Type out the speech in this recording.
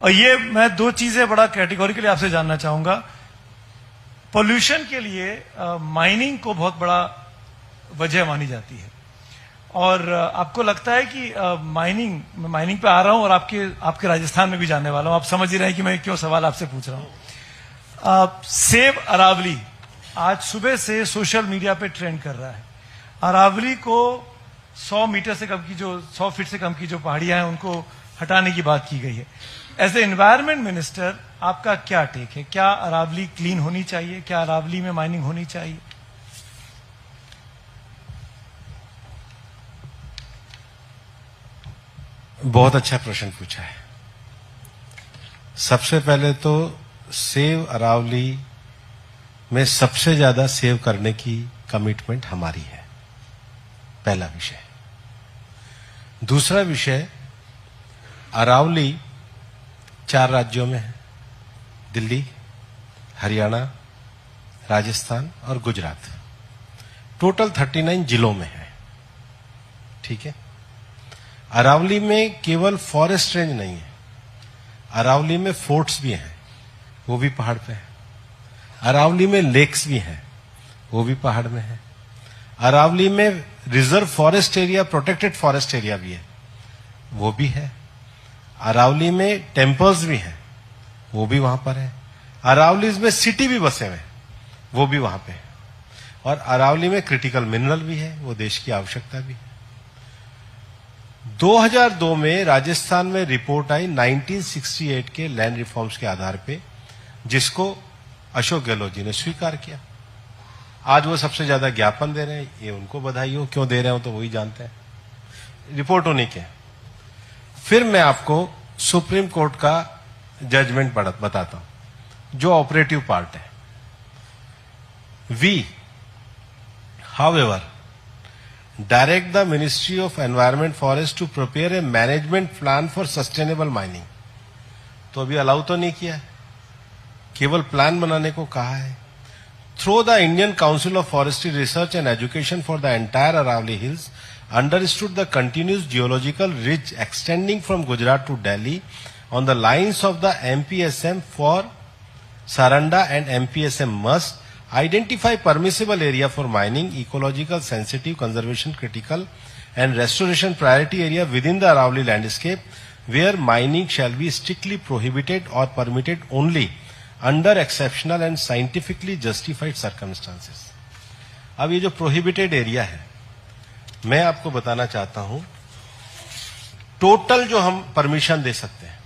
और ये मैं दो चीजें बड़ा कैटेगोरिकली आपसे जानना चाहूंगा। पोल्यूशन के लिए माइनिंग को बहुत बड़ा वजह मानी जाती है, और आपको लगता है कि माइनिंग पे आ रहा हूं और आपके राजस्थान में भी जाने वाला हूं, आप समझ ही रहे हैं कि मैं क्यों सवाल आपसे पूछ रहा हूं। सेब अरावली आज सुबह से सोशल मीडिया पे ट्रेंड कर रहा है। अरावली को 100 मीटर से कम की 100 फीट से कम की जो पहाड़ियां हैं उनको हटाने की बात की गई है। एज ए एनवायरमेंट मिनिस्टर आपका क्या टेक है? क्या अरावली क्लीन होनी चाहिए? क्या अरावली में माइनिंग होनी चाहिए? बहुत अच्छा प्रश्न पूछा है। सबसे पहले तो सेव अरावली में सबसे ज्यादा सेव करने की कमिटमेंट हमारी है, पहला विषय। दूसरा विषय, अरावली 4 राज्यों में है, दिल्ली, हरियाणा, राजस्थान और गुजरात। टोटल 39 जिलों में है, ठीक है। अरावली में केवल फॉरेस्ट रेंज नहीं है, अरावली में फोर्ट्स भी हैं, वो भी पहाड़ पे है। अरावली में लेक्स भी हैं, वो भी पहाड़ में है। अरावली में reserve forest area, protected forest area भी है, वो भी है। अरावली में टेम्पल्स भी हैं, वो भी वहां पर है। अरावली में सिटी भी बसे हुए हैं, वो भी वहां पे है। और अरावली में क्रिटिकल मिनरल भी है, वो देश की आवश्यकता भी है। 2002 में राजस्थान में रिपोर्ट आई 1968 के लैंड रिफॉर्म्स के आधार पे, जिसको अशोक गहलोत जी ने स्वीकार किया। आज वो सबसे ज्यादा ज्ञापन दे रहे हैं, ये उनको बधाई हो, क्यों दे रहे हो तो वही जानते हैं। रिपोर्ट उन्हीं के। फिर मैं आपको सुप्रीम कोर्ट का जजमेंट बताता हूं, जो ऑपरेटिव पार्ट है। We however direct the ministry of environment forest to prepare a management plan for sustainable mining. तो अभी अलाउ तो नहीं किया है, केवल प्लान बनाने को कहा है। Through the Indian Council of Forestry Research and Education for the entire Aravalli hills understood the continuous geological ridge extending from Gujarat to Delhi on the lines of the MPSM for Saranda and MPSM must identify permissible area for mining, ecological sensitive, conservation critical and restoration priority area within the Aravali landscape where mining shall be strictly prohibited or permitted only under exceptional and scientifically justified circumstances. अब ये जो prohibited area है, मैं आपको बताना चाहता हूं, total जो हम परमिशन दे सकते हैं